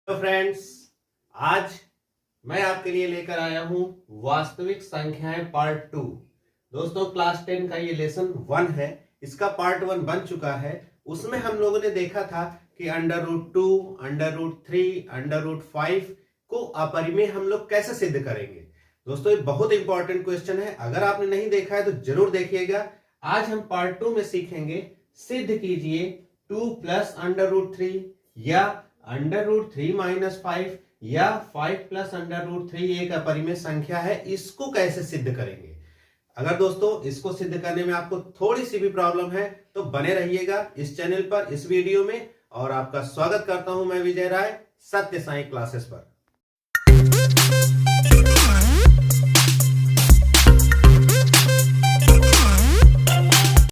तो फ्रेंड्स, आज मैं आपके लिए लेकर आया हूं वास्तविक संख्याएं पार्ट 2। दोस्तों, क्लास 10 का ये लेसन 1 है। इसका पार्ट 1 बन चुका है। उसमें हम लोगों ने देखा था कि √2, √3, √5 को अपरिमेय हम लोग कैसे सिद्ध करेंगे। दोस्तों, ये बहुत इंपॉर्टेंट क्वेश्चन है। अगर आपने नहीं देखा है तो जरूर देखिएगा। आज हम पार्ट 2 में सीखेंगे, सिद्ध कीजिए 2 + √3 या √3 - 5 या 5 + √3 एक अपरिमेय संख्या है, इसको कैसे सिद्ध करेंगे। अगर दोस्तों इसको सिद्ध करने में आपको थोड़ी सी भी प्रॉब्लम है तो बने रहिएगा इस चैनल पर, इस वीडियो में। और आपका स्वागत करता हूं मैं विजय राय, सत्य साई क्लासेस पर।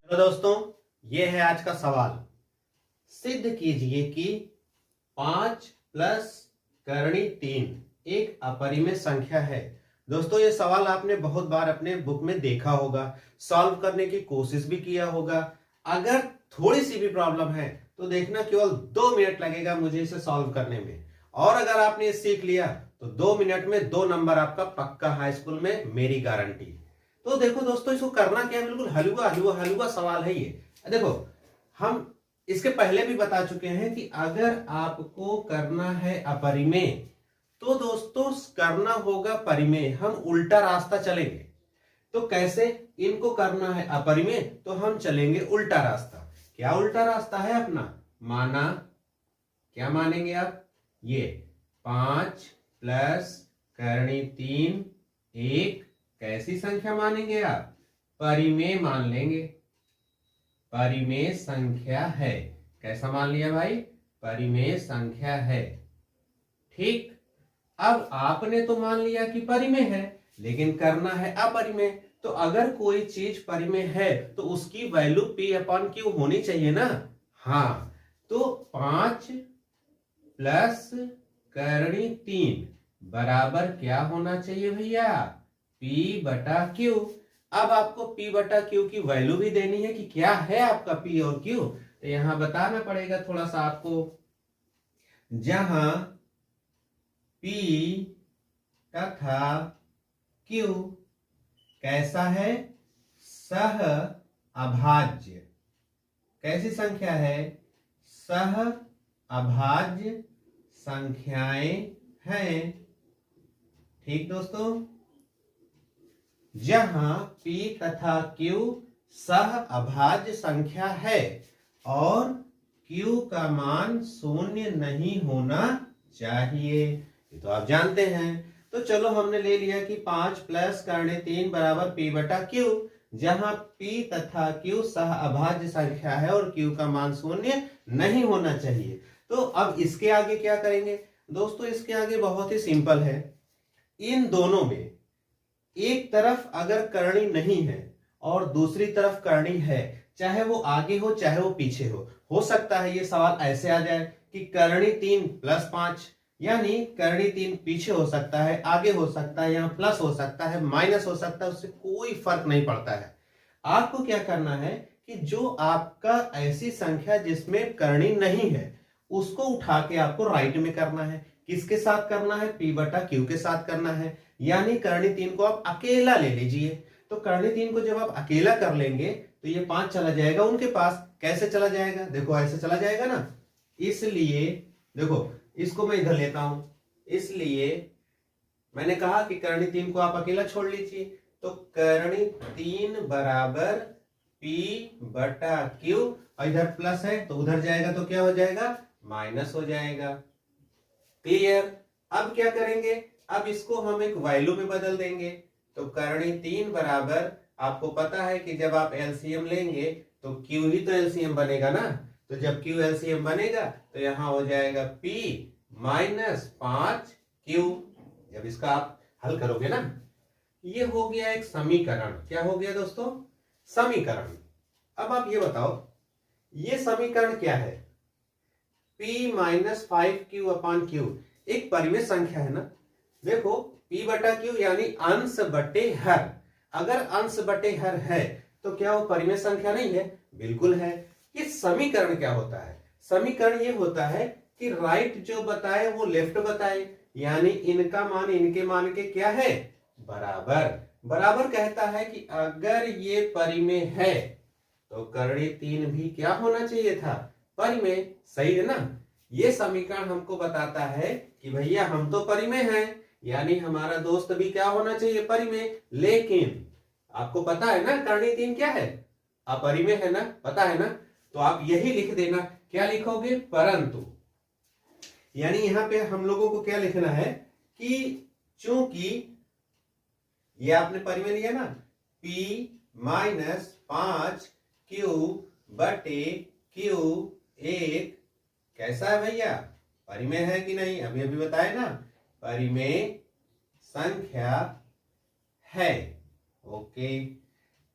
तो दोस्तों, ये है आज का सवाल। सिद्ध कीजिए कि 5 + करणी 3 एक अपरिमेय संख्या है। दोस्तों, ये सवाल आपने बहुत बार अपने बुक में देखा होगा, सॉल्व करने की कोशिश भी किया होगा। अगर थोड़ी सी भी प्रॉब्लम है तो देखना, केवल 2 मिनट लगेगा मुझे इसे सॉल्व करने में। और अगर आपने ये सीख लिया तो 2 मिनट में 2 नंबर आपका पक्का हाई स्कूल में, मेरी गारंटी। तो देखो दोस्तों, इसको करना क्या है, बिल्कुल हलवा हलवा हलवा सवाल है ये। देखो, हम इसके पहले भी बता चुके हैं कि अगर आपको करना है अपरिमेय तो दोस्तों करना होगा परिमेय। हम उल्टा रास्ता चलेंगे। तो कैसे इनको करना है अपरिमेय, तो हम चलेंगे उल्टा रास्ता। क्या उल्टा रास्ता है अपना? माना, क्या मानेंगे आप? ये 5 + करणी 3 एक कैसी संख्या मानेंगे आप? परिमेय मान लेंगे। परिमेय संख्या है। कैसा मान लिया भाई? परिमेय संख्या है। ठीक। अब आपने तो मान लिया कि परिमेय है, लेकिन करना है अपरिमेय। तो अगर कोई चीज परिमेय है तो उसकी वैल्यू P/Q होनी चाहिए ना। हाँ, तो 5 + करणी 3 बराबर क्या होना चाहिए भैया? P/Q। अब आपको P/Q की वैल्यू भी देनी है कि क्या है आपका P और Q। तो यहां बताना पड़ेगा थोड़ा सा आपको। जहां P तथा Q कैसा है? सह अभाज्य। कैसी संख्या है? सह अभाज्य संख्याएं हैं। ठीक दोस्तों, जहां P तथा Q सह अभाज्य संख्या है और Q का मान 0 नहीं होना चाहिए, ये तो आप जानते हैं। तो चलो, हमने ले लिया कि 5 + करणी 3 बराबर P/Q, जहां P तथा Q सह अभाज्य संख्या है और Q का मान 0 नहीं होना चाहिए। तो अब इसके आगे क्या करेंगे दोस्तों? इसके आगे बहुत ही सिंपल है। इन दोनों में एक तरफ अगर करणी नहीं है और दूसरी तरफ करणी है, चाहे वो आगे हो चाहे वो पीछे हो सकता है ये सवाल ऐसे आ जाए कि करणी 3 + 5, यानी करणी 3 पीछे हो सकता है, आगे हो सकता है, यहाँ प्लस हो सकता है, माइनस हो सकता है, उससे कोई फर्क नहीं पड़ता है। आपको क्या करना है कि जो आपका ऐसी संख्या जिसमें करणी नहीं है उसको उठा के आपको राइट में करना है। किसके साथ करना है? P/Q के साथ करना है। यानी करणी 3 को आप अकेला ले लीजिए। तो करणी 3 को जब आप अकेला कर लेंगे तो ये 5 चला जाएगा उनके पास। कैसे चला जाएगा? देखो, ऐसे चला जाएगा ना। इसलिए देखो, इसको मैं इधर लेता हूं। इसलिए मैंने कहा कि करणी 3 को आप अकेला छोड़ लीजिए। तो करणी 3 बराबर P/Q, और इधर प्लस है तो उधर जाएगा तो क्या हो जाएगा? माइनस हो जाएगा। क्लियर? अब क्या करेंगे? अब इसको हम एक वैल्यू में बदल देंगे। तो करणी 3 बराबर, आपको पता है कि जब आप एलसीएम लेंगे तो Q ही तो एलसीएम बनेगा ना। तो जब Q एलसीएम बनेगा तो यहां हो जाएगा P - 5Q। जब इसका आप हल करोगे ना, ये हो गया एक समीकरण। क्या हो गया दोस्तों? समीकरण। अब आप ये बताओ, ये समीकरण क्या है? P - 5Q/Q एक परिमेय संख्या है ना। देखो, P/Q यानी अंश बटे हर। अगर अंश बटे हर है तो क्या वो परिमेय संख्या नहीं है? बिल्कुल है। ये समीकरण क्या होता है? समीकरण ये होता है कि राइट जो बताए वो लेफ्ट बताए, यानी इनका मान इनके मान के क्या है, बराबर। बराबर कहता है कि अगर ये परिमेय है तो करणी 3 भी क्या होना चाहिए था, परिमेय। सही है ना। ये समीकरण हमको बताता है कि भैया हम तो परिमेय हैं, यानी हमारा दोस्त भी क्या होना चाहिए, परिमेय। लेकिन आपको पता है ना करणी 3 क्या है, अपरिमेय है ना, पता है ना। तो आप यही लिख देना, क्या लिखोगे, परंतु। यानी यहां पे हम लोगों को क्या लिखना है कि चूंकि ये आपने परिमेय लिया ना, P माइनस 5 Q बटे Q 1 कैसा है भैया, परिमेय है कि नहीं, अभी अभी बताए ना, परिमेय संख्या है। ओके,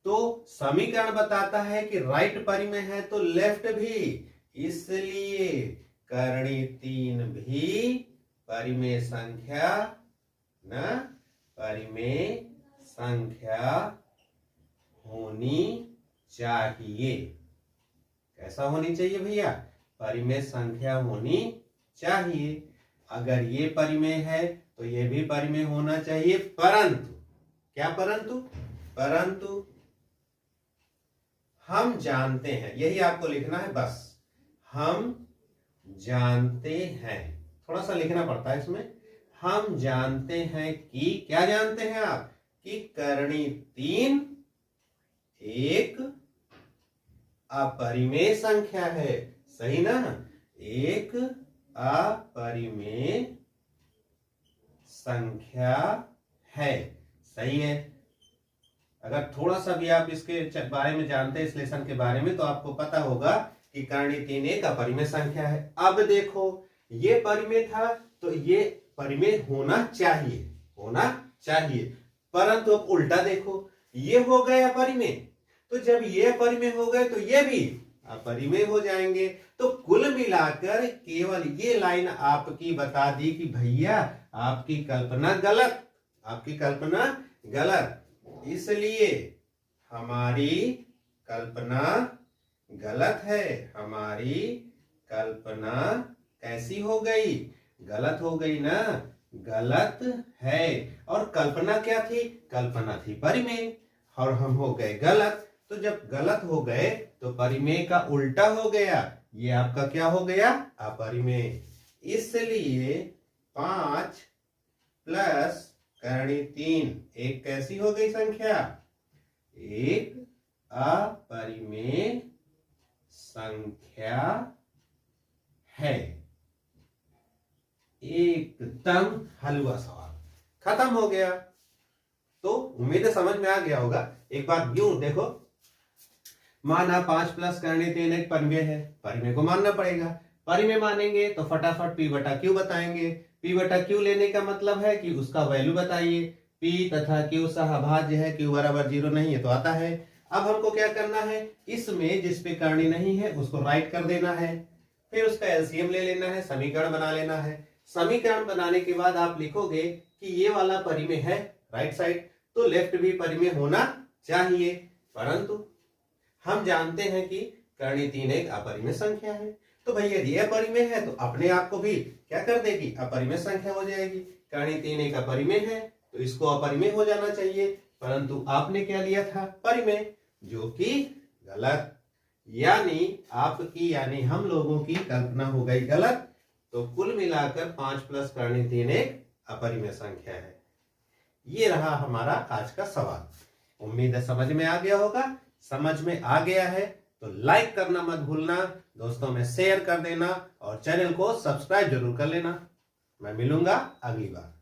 तो समीकरण बताता है कि राइट परिमेय है तो लेफ्ट भी, इसलिए करणी 3 भी परिमेय संख्या न, परिमेय संख्या होनी चाहिए। कैसा होनी चाहिए भैया, परिमेय संख्या होनी चाहिए। अगर ये परिमेय है तो ये भी परिमेय होना चाहिए, परंतु क्या, परंतु हम जानते हैं, यही आपको लिखना है बस, हम जानते हैं, थोड़ा सा लिखना पड़ता है इसमें। हम जानते हैं कि, क्या जानते हैं आप, कि करणी 3 एक अपरिमेय संख्या है। सही ना, एक अपरिमेय संख्या है। सही है। अगर थोड़ा सा भी आप इसके बारे में जानते हैं, इस लेसन के बारे में, तो आपको पता होगा कि करणी 3 एक अपरिमेय संख्या है। अब देखो, ये परिमेय था तो ये परिमेय होना चाहिए, परंतु अब उल्टा देखो, ये हो गए अपरिमेय, तो जब ये अपरिमेय हो गए तो ये भी अपरिमेय हो जाएंगे। तो कुल मिलाकर केवल ये लाइन आपकी बता दी कि भैया आपकी कल्पना गलत, इसलिए हमारी कल्पना गलत है। हमारी कल्पना कैसी हो गई, गलत हो गई ना, गलत है। और कल्पना क्या थी, कल्पना थी परिमेय, और हम हो गए गलत। तो जब गलत हो गए तो परिमेय का उल्टा हो गया, ये आपका क्या हो गया, अपरिमेय। इसलिए 5 प्लस करणी 3 एक कैसी हो गई संख्या, एक अपरिमेय संख्या है। एकदम हलवा सवाल खत्म हो गया। तो उम्मीद है समझ में आ गया होगा। एक बात यूं देखो, माना 5 प्लस करणी 3 एक परिमेय है, परिमेय को मानना पड़ेगा। परिमेय मानेंगे तो फटाफट P बटा Q बताएंगे। P बटा Q लेने का मतलब है कि उसका वैल्यू बताइए। P तथा Q सहभाज्य है, Q बराबर 0 नहीं है तो आता है। अब हमको क्या करना है, इसमें जिस पे करणी नहीं है उसको राइट कर देना है, फिर उसका एलसीएम ले लेना है, समीकरण बना लेना है। समीकरण बनाने के बाद आप लिखोगे कि ये वाला परिमेय है राइट साइड, तो लेफ्ट भी परिमेय होना चाहिए। परंतु हम जानते हैं कि करणी 3 एक अपरिमेय संख्या है, तो भैया ये अपरिमेय है तो अपने आप को भी क्या कर देगी, अपरिमेय संख्या हो जाएगी। करणी 3 एक अपरिमेय है तो इसको अपरिमेय हो जाना चाहिए, परंतु आपने क्या लिया था, परिमेय, जो कि गलत। यानी आपकी, यानी हम लोगों की कल्पना हो गई गलत। तो कुल मिलाकर 5 प्लस करणी 3 एक अपरिमेय संख्या है। ये रहा हमारा आज का सवाल। उम्मीद है समझ में आ गया होगा। समझ में आ गया है तो लाइक करना मत भूलना, दोस्तों में शेयर कर देना और चैनल को सब्सक्राइब जरूर कर लेना। मैं मिलूंगा अगली बार।